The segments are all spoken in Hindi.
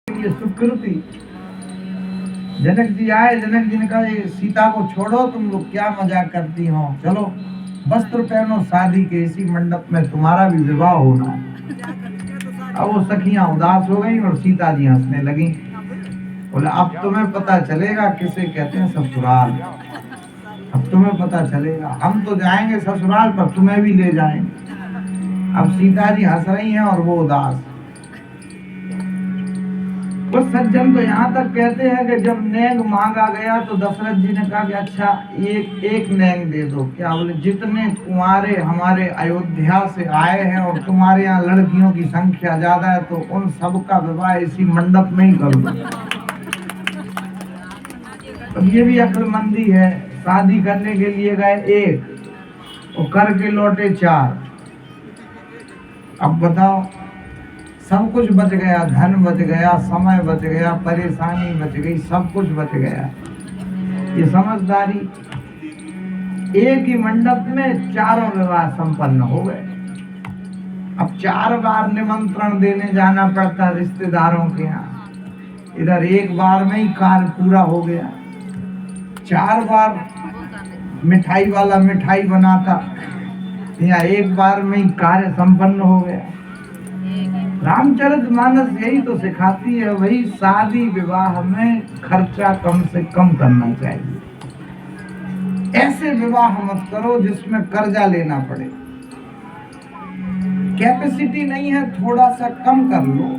ये सुकृति। जनक जी आए, जनक जी ने कहा सीता को छोड़ो, तुम लोग क्या मजाक करती हो, चलो वस्त्र पहनो, शादी के इसी मंडप में तुम्हारा भी विवाह होना है। अब वो सखियां उदास हो गई और सीता जी हंसने लगी। बोले अब तुम्हें पता चलेगा किसे कहते हैं ससुराल, अब तुम्हें पता चलेगा, हम तो जाएंगे ससुराल पर तुम्हें भी ले जाएंगे। अब सीता जी हंस रही हैं और वो उदास। कुछ सज्जन तो यहाँ तक कहते हैं कि जब नेग मांगा गया तो दशरथ जी ने कहा कि अच्छा एक नेग दे दो। क्या बोले जितने कुंवारे हमारे अयोध्या से आए हैं और तुम्हारे यहाँ लड़कियों की संख्या ज्यादा है तो उन सबका विवाह इसी मंडप में ही कर दो। अब ये भी अक्लमंदी है, शादी करने के लिए गए एक और करके लौटे चार। अब बताओ, सब कुछ बच गया, धन बच गया, समय बच गया, परेशानी बच गई, सब कुछ बच गया। ये समझदारी। एक ही मंडप में चारों विवाह संपन्न हो गए। अब 4 बार निमंत्रण देने जाना पड़ता रिश्तेदारों के यहाँ, इधर एक बार में ही कार्य पूरा हो गया। 4 बार मिठाई वाला मिठाई बनाता, यहाँ एक बार में ही कार्य संपन्न हो गया। रामचरितमानस यही तो सिखाती है, वही शादी विवाह में खर्चा कम से कम करना चाहिए। ऐसे विवाह मत करो जिसमें कर्जा लेना पड़े। कैपेसिटी नहीं है, थोड़ा सा कम कर लो,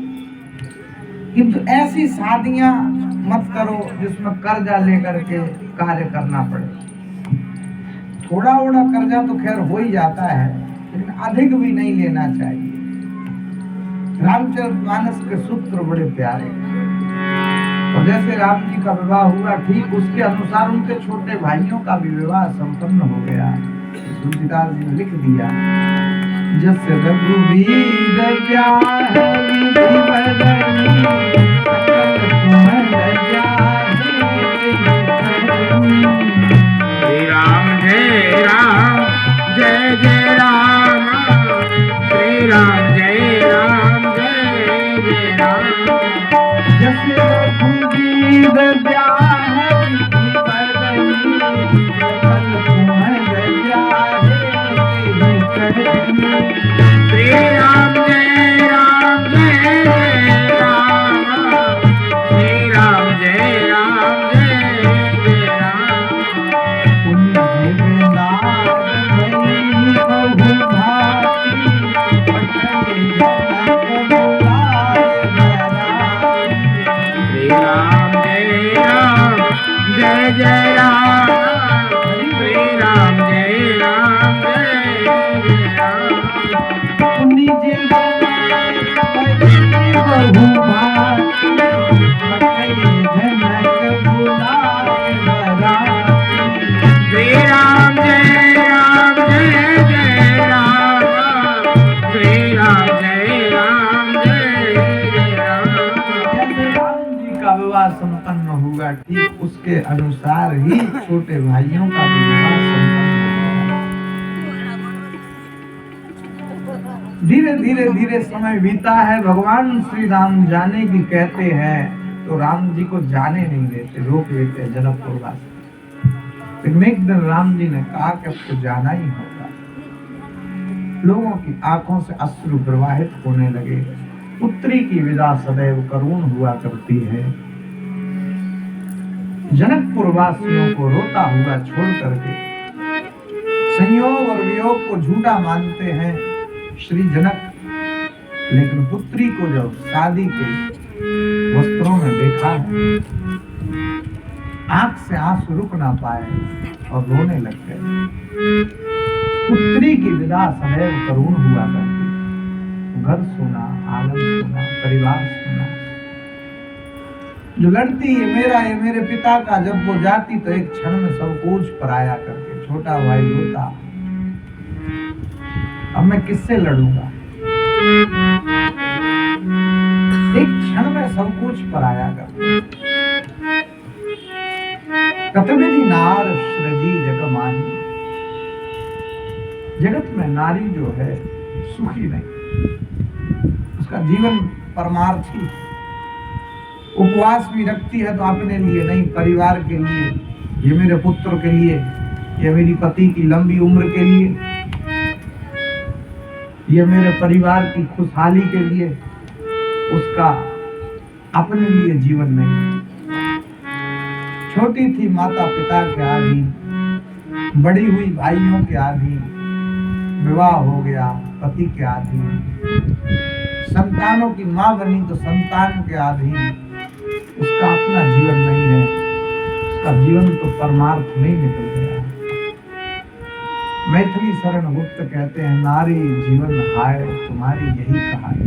किंतु ऐसी शादियां मत करो जिसमें कर्जा लेकर के कार्य करना पड़े। थोड़ा थोड़ा कर्जा तो खैर हो ही जाता है, लेकिन अधिक भी नहीं लेना चाहिए। रामचरितमानस के सूत्र बड़े प्यारे, और जैसे राम जी का विवाह हुआ ठीक उसके अनुसार उनके छोटे भाइयों का भी विवाह संपन्न हो गया। तुलसीदास जी ने लिख दिया, जस रघुवीर ब्याह विधि बदनी, सकल कुमल जाहि श्री राम जय राम, जय जय राम, श्री राम जय राम, जय जय राम। जस रघुवीर ब्याह विधि बदनी, सकल कुमल जाहि श्री राम जय राम, जय जय राम, श्री राम जय राम, जय जय राम। श्री राम जय राम, जय जय राम, श्री राम जय राम, जय जय राम। श्री राम जय राम, जय जय राम, श्री राम जय राम, जय जय राम। राम जी का विवाह संपन्न हुआ ठीक उसके अनुसार ही छोटे भाइयों का भी विवाह संपन्न हुआ। धीरे धीरे धीरे समय बीता है, भगवान श्री राम जाने की कहते हैं तो राम जी को जाने नहीं देते, रोक लेते हैं जनकपुर वासी। लेकिन एक दिन राम जी ने कहा कि आपको जाना ही होगा। लोगों की आंखों से अश्रु प्रवाहित होने लगे। पुत्री की विदा सदैव करुण हुआ करती है। जनकपुर वासियों को रोता हुआ छोड़ करके संयोग और वियोग को झूठा मानते हैं श्री जनक, लेकिन पुत्री को जब शादी के वस्त्रों में देखा है, आंख से आंसू रुक ना पाए और रोने लग गए। पुत्री की विदा सदैव करुण हुआ करती, घर सुना, आंगन सुना, परिवार सुना। जो लड़ती ये मेरा, ये मेरे पिता का, जब वो जाती तो एक क्षण में सब बोझ पर आया करके। छोटा भाई रोता, अब मैं किससे लड़ूंगा। एक क्षण में सब कुछ पर आया करते। कतविधि नार सृजी जग माही, जगत में नारी जो है सुखी नहीं, उसका जीवन परमार्थी। उपवास भी रखती है तो अपने लिए नहीं, परिवार के लिए, ये मेरे पुत्र के लिए, ये मेरी पति की लंबी उम्र के लिए, ये मेरे परिवार की खुशहाली के लिए, उसका अपने लिए जीवन नहीं। छोटी थी माता पिता के आधीन, बड़ी हुई भाइयों के आधीन, विवाह हो गया पति के अधीन, संतानों की मां बनी तो संतान के अधीन, उसका अपना जीवन नहीं है, उसका जीवन तो परमार्थ में निकल गया। मैथिली शरण गुप्त कहते हैं, नारी जीवन हाय तुम्हारी यही कहानी,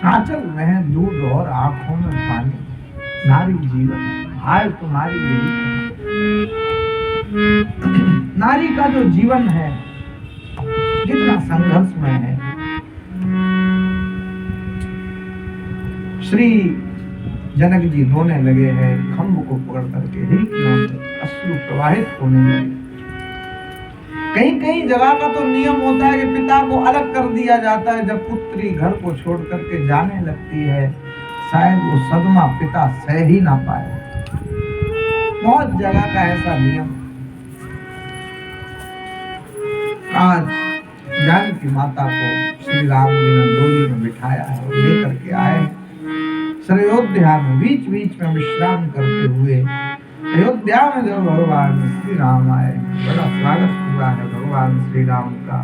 आंचल में है दूध और आंखों में पानी, नारी जीवन हाय तुम्हारी यही कहानी। नारी का जो जीवन है कितना संघर्षमय है। श्री जनक जी रोने लगे हैं, खम्भ को पकड़ करके हिलकियों से अश्रु प्रवाहित होने लगे। कहीं कहीं जगह का तो नियम होता है कि पिता को अलग कर दिया जाता है जब पुत्री घर को छोड़ करके जाने लगती है, शायद वो सदमा पिता सह ही ना पाए। बहुत जगह का ऐसा नियम। आज जानकी माता को श्री राम जी ने डोली में बिठाया है और लेकर के आए अयोध्या में, बीच बीच में विश्राम करते हुए अयोध्या में जब भगवान श्री राम आए, बड़ा स्वागत हुआ है भगवान श्री राम का।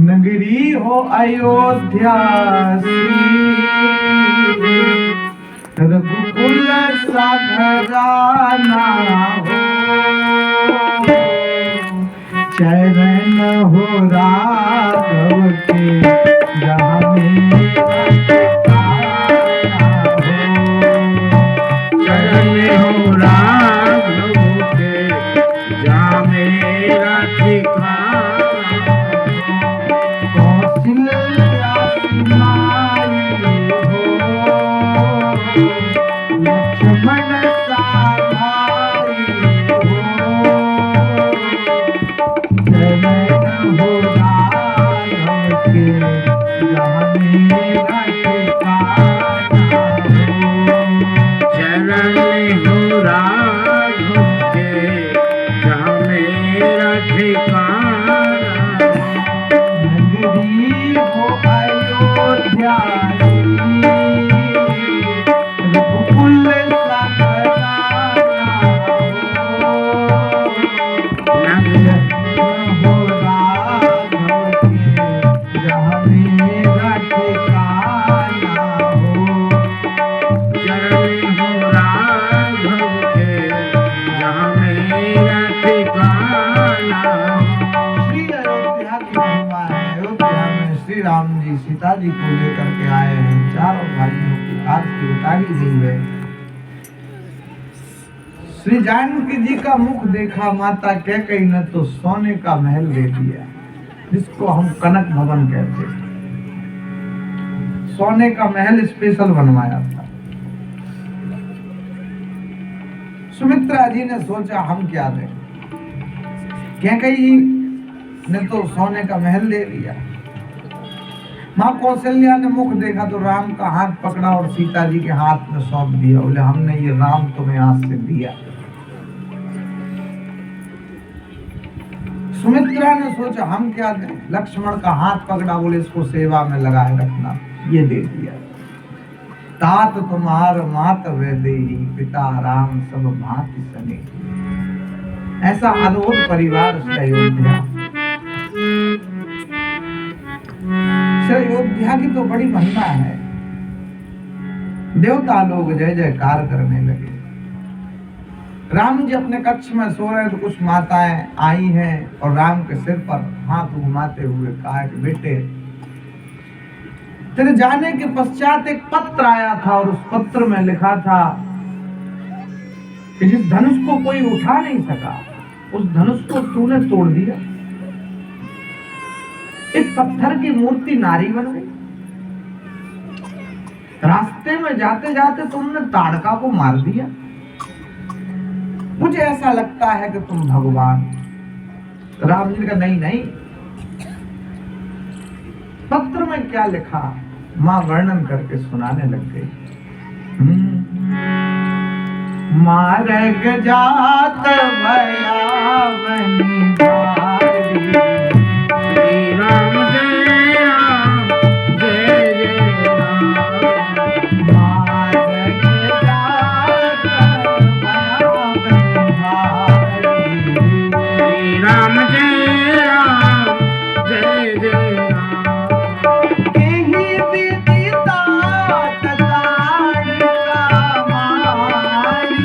नगरी हो अयोध्या रघुकुल सा घराना हो, चरण हो राघव के जहाँ मेरा ठिकाना हो, चरण हो राघव के जहाँ मेरा ठिकाना हो, कौशल्या माई हो, लक्ष्मण सा भाई हो, चरण हो राघव के जहाँ मेरा ठिकाना हो, चरण हो राघव के जहाँ मेरा ठिकाना हो। नगरी हो अयोध्या रघुकुल सा घराना हो, हो राघव के जहाँ मेरा ठिकाना हो, चरण हो राघव के जहाँ मेरा ठिकाना हो। श्री अयोध्या की महिमा है। अयोध्या में श्री राम जी सीता जी को लेकर के आए हैं, चारों भाइयों की आरती उतारी गई है। श्री जानकी जी का मुख देखा माता कैकेयी ने तो सोने का महल दे दिया, जिसको हम कनक भवन कहते हैं। सोने का महल स्पेशल बनवाया था। सुमित्रा जी ने सोचा हम क्या दें, कैकेयी ने तो सोने का महल दे दिया। माँ कौशल्या ने मुख देखा तो राम का हाथ पकड़ा और सीता जी के हाथ में सौंप दिया। बोले हमने ये राम तुम्हें आज से दिया। सुमित्रा ने सोचा हम क्या दें, लक्ष्मण का हाथ पकड़ा, बोले इसको सेवा में लगाए रखना, ये दे दिया। तात तुम्हार मात वैदेही, पिता राम सब भांति सने। ऐसा अद्भुत परिवार श्री अयोध्या। श्री अयोध्या की तो बड़ी महिमा है। देवता लोग जय जयकार करने लगे। राम जी अपने कक्ष में सो रहे तो कुछ माताएं आई हैं और राम के सिर पर हाथ घुमाते हुए कहा कि बेटे, तेरे जाने के पश्चात एक पत्र आया था और उस पत्र में लिखा था कि जिस धनुष को कोई उठा नहीं सका, उस धनुष को तूने तोड़ दिया। एक पत्थर की मूर्ति नारी बन गई। रास्ते में जाते जाते तुमने ताड़का को मार दिया। मुझे ऐसा लगता है कि तुम भगवान। राम जी ने कहा नहीं नहीं, पत्र में क्या लिखा, माँ वर्णन करके सुनाने लग गई। मार्ग जात भयावनी भारी, श्री राम जय राम जय जय राम। मार्ग जात भयावनी भारी, श्री राम जय राम जय जय राम। एहि विधि तात तारिका मारी,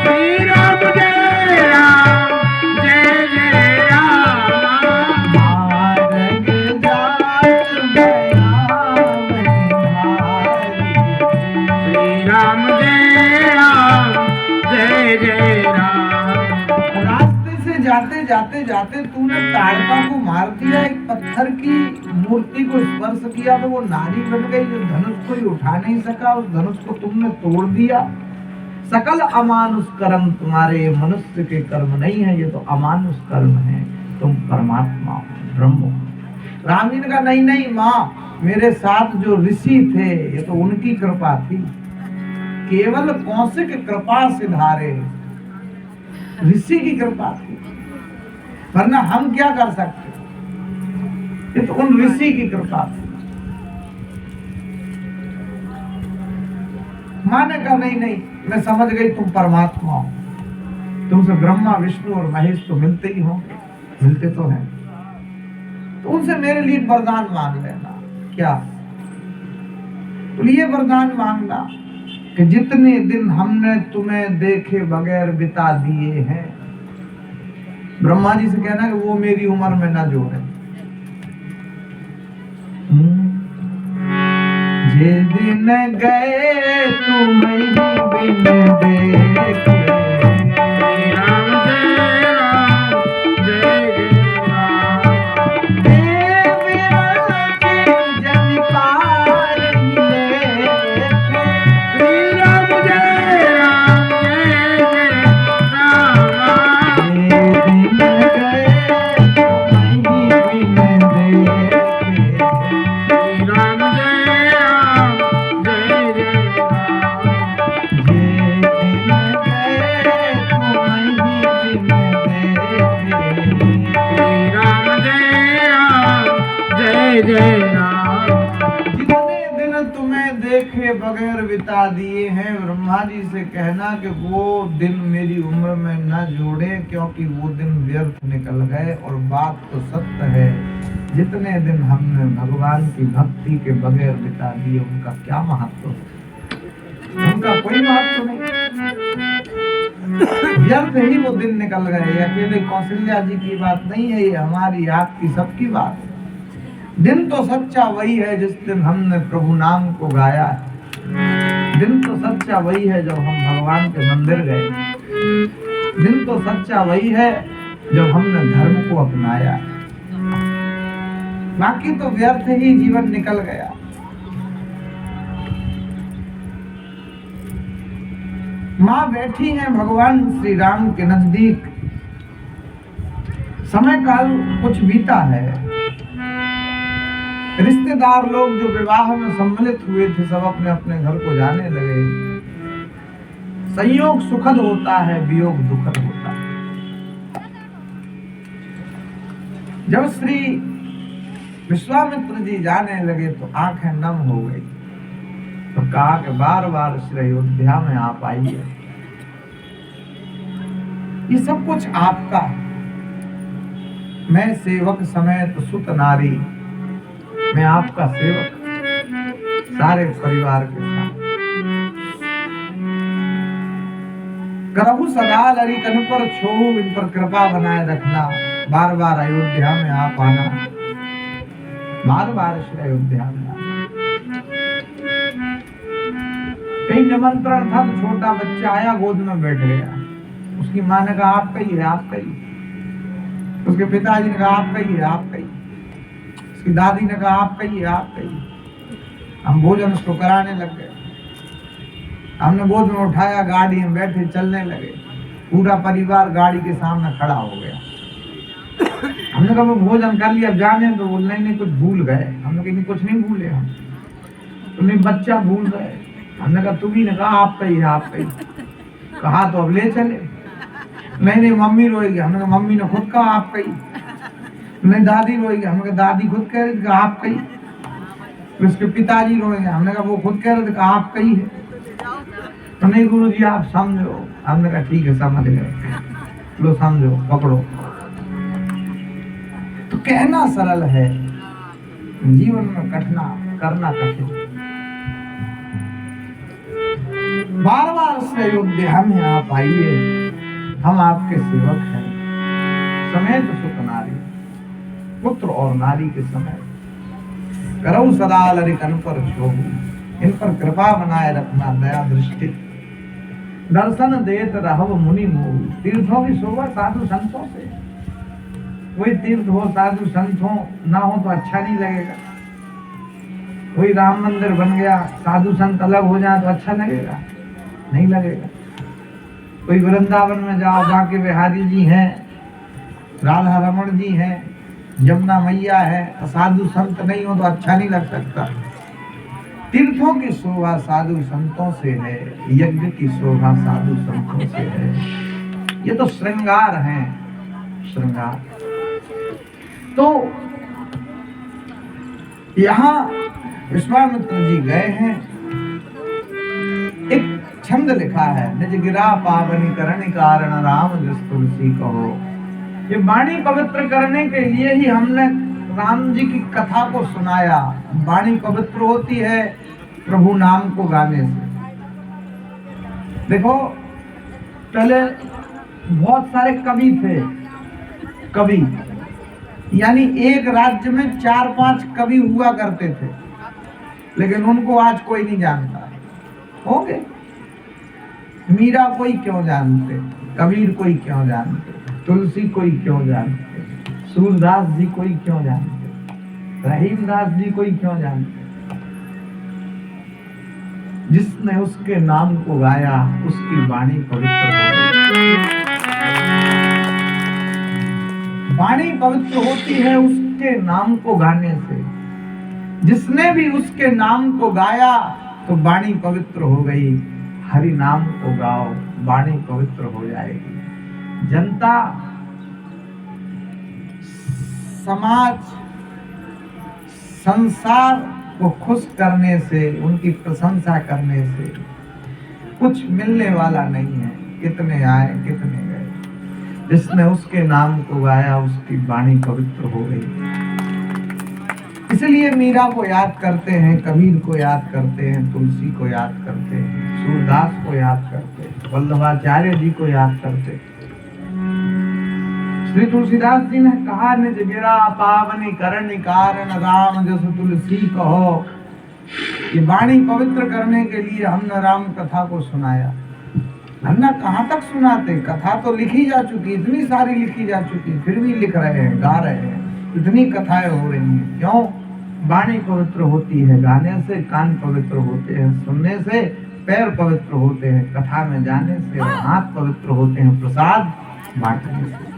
श्री राम जय राम जय जय राम। मार्ग जात भयावनी भारी। श्री राम जय राम जय जय राम। रास्ते से जाते जाते जाते तूने ताड़का को मार दिया, एक पत्थर की मूर्ति को स्पर्श किया तो वो नारी बन गई, जो धनुष कोई उठा नहीं सका, उस धनुष को तुमने तोड़ दिया। सकल अमानुष कर्म तुम्हारे, ये मनुष्य के कर्म नहीं है, ये तो अमानुष कर्म है, तुम परमात्मा हो, ब्रह्म हो। राम जी ने कहा नहीं नहीं माँ, मेरे साथ जो ऋषि थे ये तो उनकी कृपा थी, केवल कौशिक कृपा से धारे, ऋषि की कृपा थी, वरना हम क्या कर सकते, ये तो उन ऋषि की कृपा थी। माँ ने कहा नहीं नहीं, मैं समझ गई तुम परमात्मा हो, तुमसे ब्रह्मा विष्णु और महेश तो मिलते ही होंगे, मिलते तो हैं, तो उनसे मेरे लिए वरदान मांग लेना। क्या? तो ये वरदान मांगना कि जितने दिन हमने तुम्हें देखे बगैर बिता दिए हैं, ब्रह्मा जी से कहना कि वो मेरी उम्र में ना जोड़े। जे दिन गए तुम्हें बिन देखे, श्री राम जय राम जय जय राम। जन पार लेखे, श्री राम जय राम जय जय राम। जे दिन गए तुम्हें बिन देखे, श्री राम जय राम जय जय राम। जे दिन गए तुम्हें बिन देखे, श्री राम जय राम जय जय राम। जितने दिन तुम्हें देखे बगैर बिता दिए हैं, ब्रह्मा जी से कहना कि वो दिन मेरी उम्र में न जोड़े, क्योंकि वो दिन व्यर्थ निकल गए। और बात तो सत्य है, जितने दिन हमने भगवान की भक्ति के बगैर बिता दिए उनका क्या महत्व, उनका कोई महत्व नहीं, व्यर्थ ही वो दिन निकल गए। ये अकेले कौशल्या जी की बात नहीं है, ये हमारी आपकी सबकी बात है। दिन तो सच्चा वही है जिस दिन हमने प्रभु नाम को गाया है, दिन तो सच्चा वही है जब हम भगवान के मंदिर गए, दिन तो सच्चा वही है जब हमने धर्म को अपनाया है। बाकी तो व्यर्थ ही जीवन निकल गया। माँ बैठी हैं भगवान श्री राम के नजदीक, समय काल कुछ बीता है, रिश्तेदार लोग जो विवाह में सम्मिलित हुए थे सब अपने अपने घर को जाने लगे। संयोग सुखद होता है, वियोग दुखद होता है। जब श्री विश्वामित्र जी जाने लगे तो आंखें नम हो गई, तो कहा कि बार बार श्री अयोध्या में आप आइए, ये सब कुछ आपका है, मैं सेवक समेत सुत नारी, मैं आपका सेवक, सारे परिवार के साथ। करहु सदा लरी कन पर छोहु, इन पर कृपा बनाए रखना, बार बार अयोध्या में आप आना, बार बार श्री अयोध्या में आना। कहीं निमंत्रण था तो छोटा बच्चा आया, गोद में बैठ गया, उसकी माँ ने कहा आपका ही है, आपका ही। उसके पिताजी ने कहा आपका ही है, आपका ही। उसकी दादी ने कहा आपका ही है, आपका ही। हम भोजन उसको कराने लग गए, हमने गोद में उठाया, गाड़ी में बैठे चलने लगे, पूरा परिवार गाड़ी के सामने खड़ा हो गया। हमने कहा वो भोजन कर लिया जाने तो बोल नहीं कुछ भूल गए। हमने कहा कुछ नहीं भूले हम, तुम्हें बच्चा भूल गए। हमने कहा तुम्ही ने कहा आप कही कहा तो अब ले चले। नहीं मम्मी रोएगी। हमने कहा मम्मी ने खुद कहा आप कही। नहीं दादी रोएगी। हमने कहा दादी खुद कह रही थी आप कही। उसके पिताजी रोएंगे। हमने कहा वो खुद कह रहे थे कहा आप कही है। तो नहीं गुरुजी आप समझो। हमने कहा ठीक है समझ गए, लो समझो पकड़ो। तो कहना सरल है, जीवन में करना कठिन। बार बार से अयोध्या में आप आइए, हम आपके सेवक हैं। समेत सुख नारी, पुत्र और नारी के समय करऊ सदा लरिकन पर शोभू, इन पर कृपा बनाए रखना दया दृष्टि। दर्शन देत रहव मुनि मोह, तीर्थों की शोभा साधु संतों से। कोई तीर्थ हो साधु संत हो ना हो तो अच्छा नहीं लगेगा। कोई राम मंदिर बन गया साधु संत अलग हो जाए तो अच्छा लगेगा? नहीं लगेगा। कोई वृंदावन में जाओ, बांके बिहारी जी हैं, राधा रमण जी हैं, यमुना मैया है, साधु संत नहीं हो तो अच्छा नहीं लग सकता। तीर्थों की शोभा साधु संतों से है, यज्ञ की शोभा साधु संतों से है। ये तो श्रृंगार हैं, श्रृंगार। तो यहाँ विश्वामित्र जी गए हैं। एक छंद लिखा है, निज गिरा पावनी करणी कारण राम जस तुलसी कहो। ये वाणी पवित्र करने के लिए ही हमने राम जी की कथा को सुनाया। वाणी पवित्र होती है प्रभु नाम को गाने से। देखो पहले बहुत सारे कवि थे, कवि यानी एक राज्य में 4-5 कवि हुआ करते थे, लेकिन उनको आज कोई नहीं जानता। होंगे मीरा कोई क्यों जानते, कबीर कोई क्यों जानते, तुलसी कोई क्यों जानते, सूरदास जी कोई क्यों जानते, रहीमदास जी कोई क्यों जानते। जिसने उसके नाम को गाया उसकी वाणी पवित्र हो गई। वाणी पवित्र होती है उसके नाम को गाने से। जिसने भी उसके नाम को गाया तो वाणी पवित्र हो गई। हरि नाम को गाओ, वाणी पवित्र हो जाएगी। जनता, समाज, संसार को खुश करने से, उनकी प्रशंसा करने से कुछ मिलने वाला नहीं है। कितने आए कितने गए, जिसने उसके नाम को गाया उसकी वाणी पवित्र हो गई। इसलिए मीरा को याद करते हैं, कबीर को याद करते हैं, तुलसी को याद करते हैं, सूरदास को याद करते हैं, वल्लभाचार्य जी को याद करते हैं। श्री तुलसीदास जी ने कहा, निज गिरा पावनी करणी कारण राम जस तुलसी कहो। ये वाणी पवित्र करने के लिए हमने राम कथा को सुनाया। हमने कहाँ तक सुनाते, कथा तो लिखी जा चुकी, इतनी सारी लिखी जा चुकी, फिर भी लिख रहे हैं, गा रहे हैं। इतनी कथाएं हो रही हैं। क्यों? वाणी पवित्र होती है गाने से, कान पवित्र होते हैं सुनने से, पैर पवित्र होते हैं कथा में जाने से, हाथ पवित्र होते हैं प्रसाद बांटने से।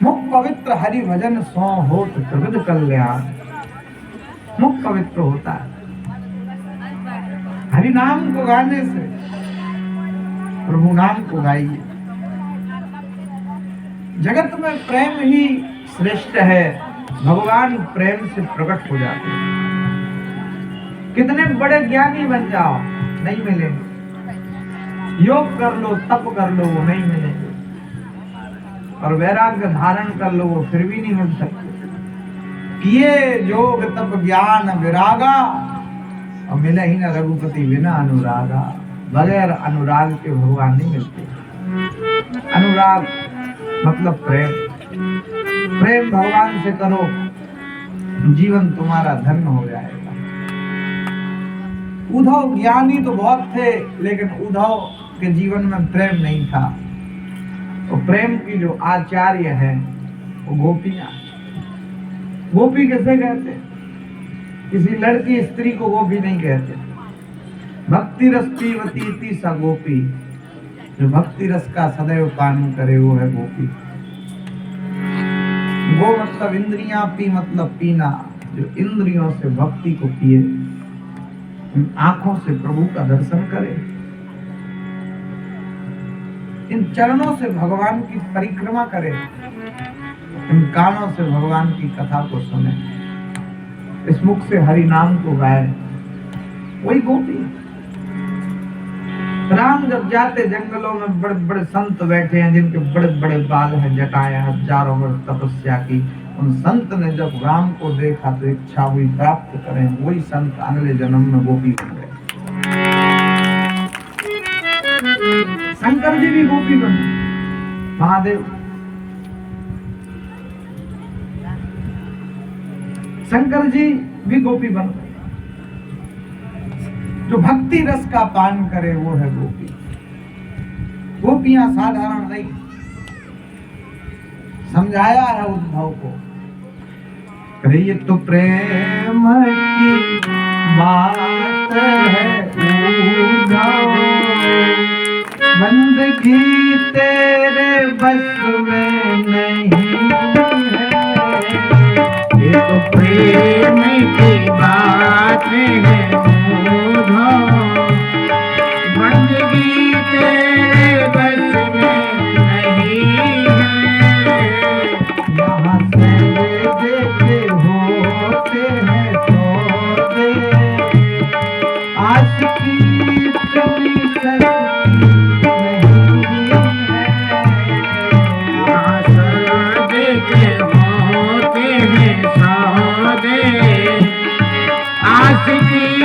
मुख पवित्र हरि भजन सो होत त्रिविध कल्याण। मुख पवित्र होता है हरि नाम को गाने से। प्रभु नाम को गाइए। जगत में प्रेम ही श्रेष्ठ है। भगवान प्रेम से प्रकट हो जाते हैं। कितने बड़े ज्ञानी बन जाओ, नहीं मिलेंगे। योग कर लो, तप कर लो, वो नहीं मिलेंगे। और वैराग्य धारण कर लो, वो फिर भी नहीं मिल सकते। किए योग तप ज्ञान विरागा, और मिले ही न रघुपति बिना अनुरागा। बगैर अनुराग के भगवान नहीं मिलते। अनुराग मतलब प्रेम। प्रेम भगवान से करो, जीवन तुम्हारा धन्य हो जाएगा। उद्धव ज्ञानी तो बहुत थे, लेकिन उद्धव के जीवन में प्रेम नहीं था। तो प्रेम की जो आचार्य है वो गोपियां। गोपी कैसे कहते? किसी लड़की स्त्री को गोपी नहीं कहते। भक्ति रस पीवती सा गोपी। जो भक्ति रस का सदैव पान करे वो है गोपी। गो मतलब इंद्रियां, पी मतलब पीना। जो इंद्रियों से भक्ति को पिए, इन आंखों से प्रभु का दर्शन करे, इन चरणों से भगवान की परिक्रमा करे, इन कानों से भगवान की कथा को सुने, इस मुख से हरि नाम को गाए, वही गोपी। राम जब जाते जंगलों में, बड़े बड़े संत बैठे हैं जिनके बड़े बड़े बाल हैं, जटाएं, हजारों वर्ष तपस्या की। उन संत ने जब राम को देखा तो इच्छा हुई प्राप्त करें, वही संत अगले जन्म में गोपी बन गए। शंकर जी भी गोपी बने, महादेव। शंकर जी भी गोपी बन गए। जो भक्ति रस का पान करे वो है गोपी। गोपियां साधारण नहीं, समझाया है उद्धव को, अरे ये तो प्रेम की बात है उद्धव, बंदगी तेरे बस में नहीं है। ये तो प्रेम की बात है उद्धव, बंदगी तेरे बस में नहीं है। यहाँ से देखे होते हैं सौदे, आशिकी इतनी सस्ती नहीं है। यहाँ सौदे के होते हैं सौदे, आशिकी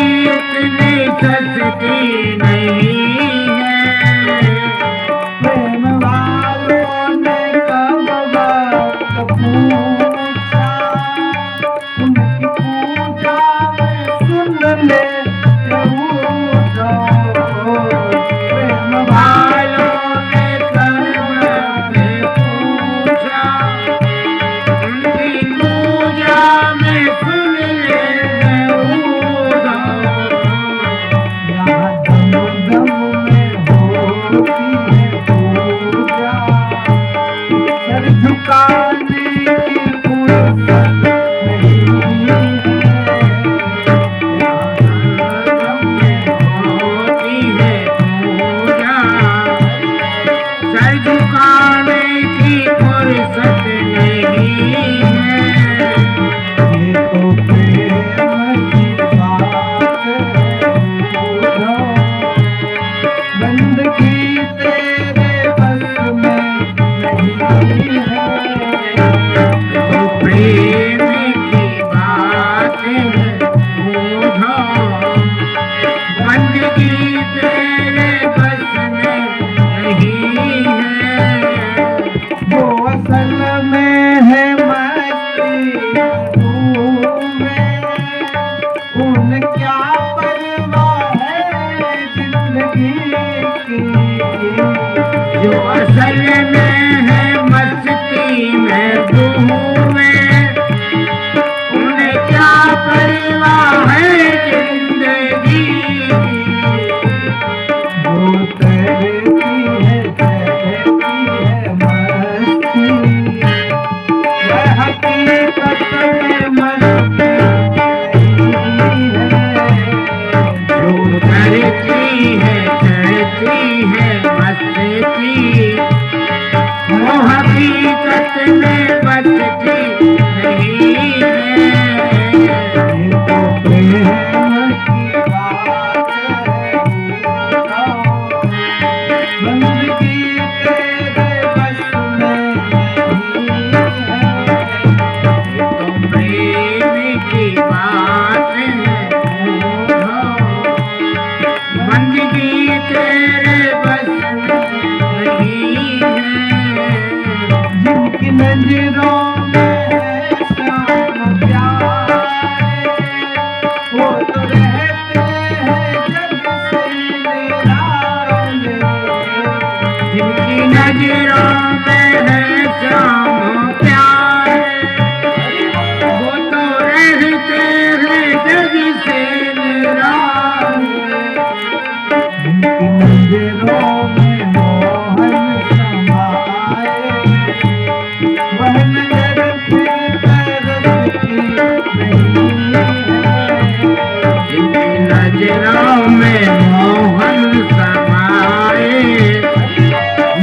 जिनकी नजरों में मोहन समाए,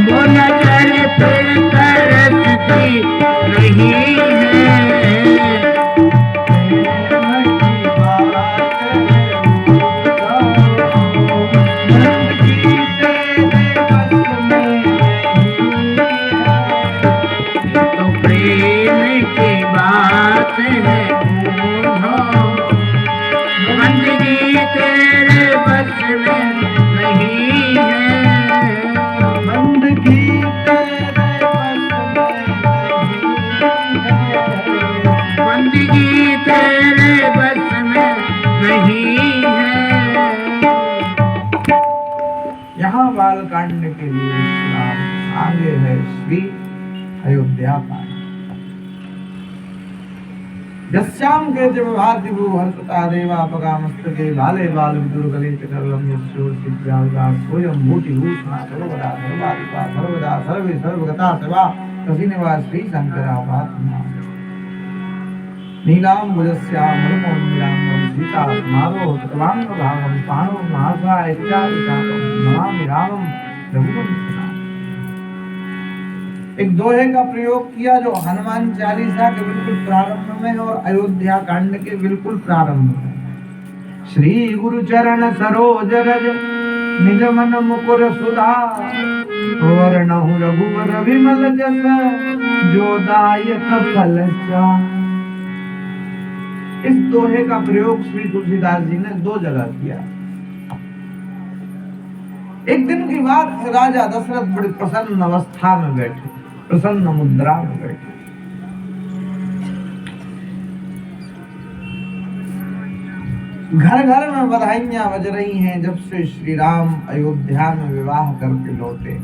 वो नजर फिर तरसती नहीं है। तो प्रेम की बात है बूढ़ो, बंदगी तेरे बस में नहीं है। बंदगी तेरे बस में बंदगी तेरे बस में नहीं है। यहाँ बालकांड के लिए विश्राम, आगे है श्री अयोध्या कांड। यस्याम के जब भाति भू हर्षता देवा पगा मस्तके बाले बाल विदुरगले चकरलम यस्यो सिद्ध्यावता स्वयं भूति भूषणा सर्वदा सर्वाधिका सर्वदा सर्वे सर्वगता सेवा कसिनेवा श्री शंकरापात्मा नीलाम भुजस्याम मलमोन्मिलांगम सीता स्मारो तत्वांग भावम पाणो महासाय चारुचापम नमामि रामम रघुवंशनाथम। एक दोहे का प्रयोग किया जो हनुमान चालीसा के बिल्कुल प्रारंभ में और अयोध्या कांड के बिल्कुल प्रारंभ में। श्री गुरु चरण सरोज रज निज मन मुकुर सुधा, वरणहु रघुवर विमल जस जो दायक फल चाह। इस दोहे का प्रयोग श्री तुलसीदास जी ने दो जगह किया। एक दिन की बात, राजा दशरथ बड़ी प्रसन्न अवस्था में बैठे, प्रसन्न मुद्रा में बैठे। घर घर में बधाइयां बज रही हैं जब से श्री राम अयोध्या में विवाह करके लौटे।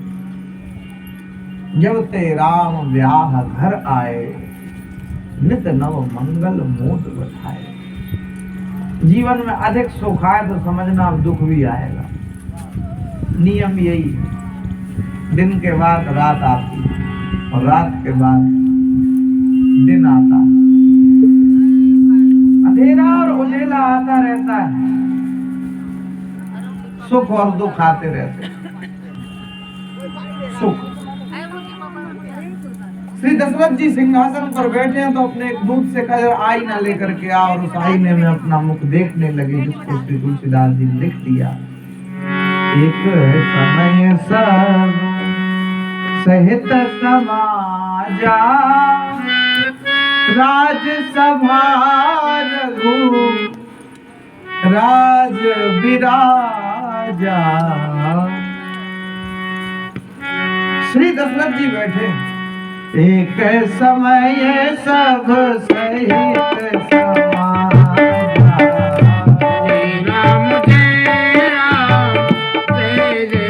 जब ते राम ब्याह घर आए, नित नव मंगल मोद बधाए। जीवन में अधिक सुख आए तो समझना अब दुख भी आएगा। नियम यही, दिन के बाद रात आती और रात के बाद दिन आता, अंधेरा और उजेला आता रहता है, सुख और दुख आते रहते। सुख, श्री दशरथ जी सिंहासन पर बैठे हैं तो अपने एक दूत से कहा आईना लेकर के आओ, और उस आईने में अपना मुख देखने लगे, जिसको श्री तुलसीदास जी ने लिख दिया। एक समय सब सहित समाजा, राजसभा रघु राज विराजा। श्री दशरथ जी बैठे, एक समय सब सहित समाजा, जय राम जय राम जय जय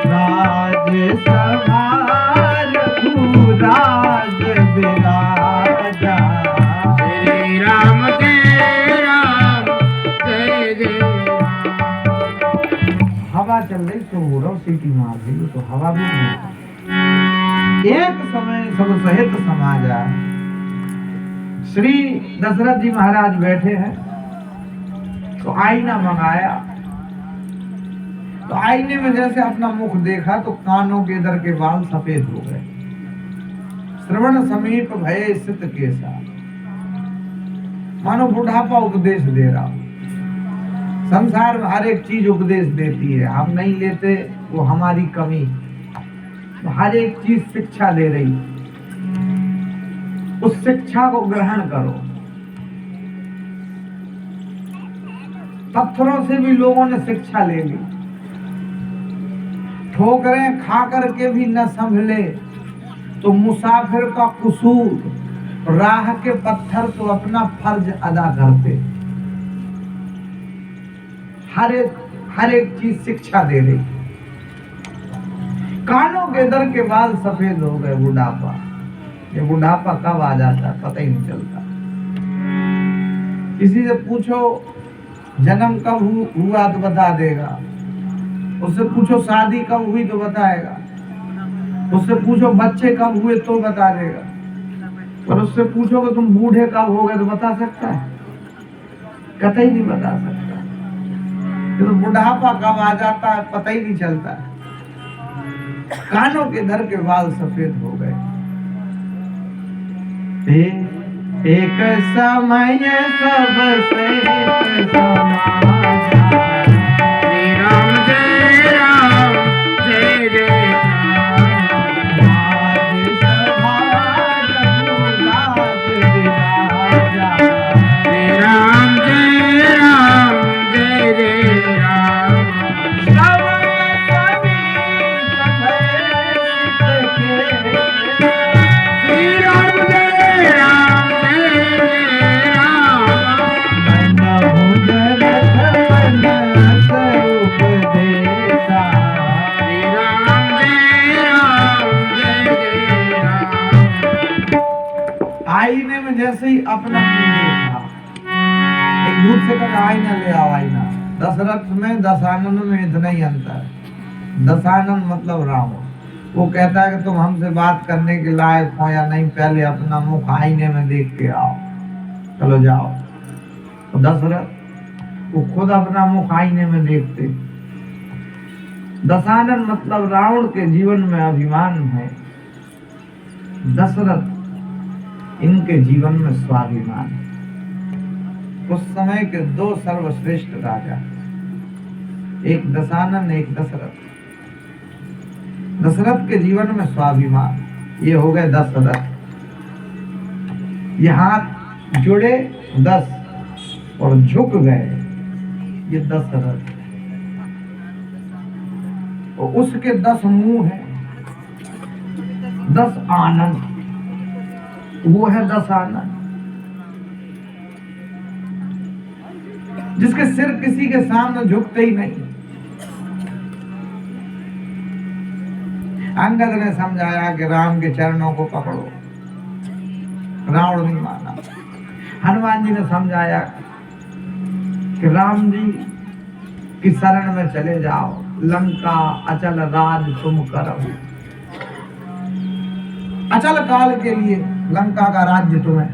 राजसभा रघुराज विराजा। श्री राम जय राम जय जय। हवा चल रही तो हो सीटी मार रही तो हवा भी नहीं। एक समय सब सहित समाजा। श्री दशरथ जी महाराज बैठे हैं तो आईना मंगाया, तो आईने में जैसे अपना मुख देखा तो कानों के इधर के बाल सफेद हो गए। श्रवण समीप भय सित केसा, मानो बुढ़ापा उपदेश दे रहा। संसार में हर एक चीज उपदेश देती है, हम नहीं लेते वो हमारी कमी। हर एक चीज शिक्षा दे रही, उस शिक्षा को ग्रहण करो। पत्थरों से भी लोगों ने शिक्षा ले ली, ठोकरें खा करके भी न संभले तो मुसाफिर का कसूर, राह के पत्थर तो अपना फर्ज अदा करते। हर एक चीज शिक्षा दे रही। कानों के दर के बाल सफेद हो गए। बुढ़ापा, ये बुढ़ापा कब आ जाता है पता ही नहीं चलता। किसी से पूछो जन्म कब हुआ तो बता देगा, उससे पूछो शादी कब हुई तो बताएगा, उससे पूछो बच्चे कब हुए तो बता देगा। पर उससे पूछोगे तुम बूढ़े कब हो गए तो बता सकता है? कतई नहीं बता सकता। तो बुढ़ापा कब आ जाता है पता ही नहीं चलता। कानों के दर के बाल सफेद हो गए। एक समय सबसे समाजा। श्री राम जय राम जय जय श्री राम जय राम जय जय राम श्री राम जय राम जय राम श्री राम जय राम जय जय राम आईने में जैसे ही अपना देखा, एक दूध से कहा आईना ले आओ आईना। दशरथ में दशानन में इतना ही अंतर। दशानन मतलब रावण। वो कहता है कि तुम हमसे बात करने के लायक हो या नहीं, पहले अपना मुख आईने में देख के आओ, चलो जाओ। तो दशरथ वो खुद अपना मुख आईने में देखते। दशानन मतलब रावण के जीवन में अभिमान है, दशरथ इनके जीवन में स्वाभिमान। उस समय के दो सर्वश्रेष्ठ राजा, एक दशानन एक दशरथ। दशरथ के जीवन में स्वाभिमान, ये हो गए दशरथ। ये हाथ जुड़े 10 और झुक गए, ये दशरथ। और उसके 10 मुंह हैं, 10 आनंद, वो है दशानन। जिसके सिर किसी के सामने झुकते ही नहीं। अंगद ने समझाया कि राम के चरणों को पकड़ो, रावण नहीं माना। हनुमान जी ने समझाया कि राम जी की शरण में चले जाओ, लंका अचल राज तुम करो। अचल काल के लिए लंका का राज्य तुम्हें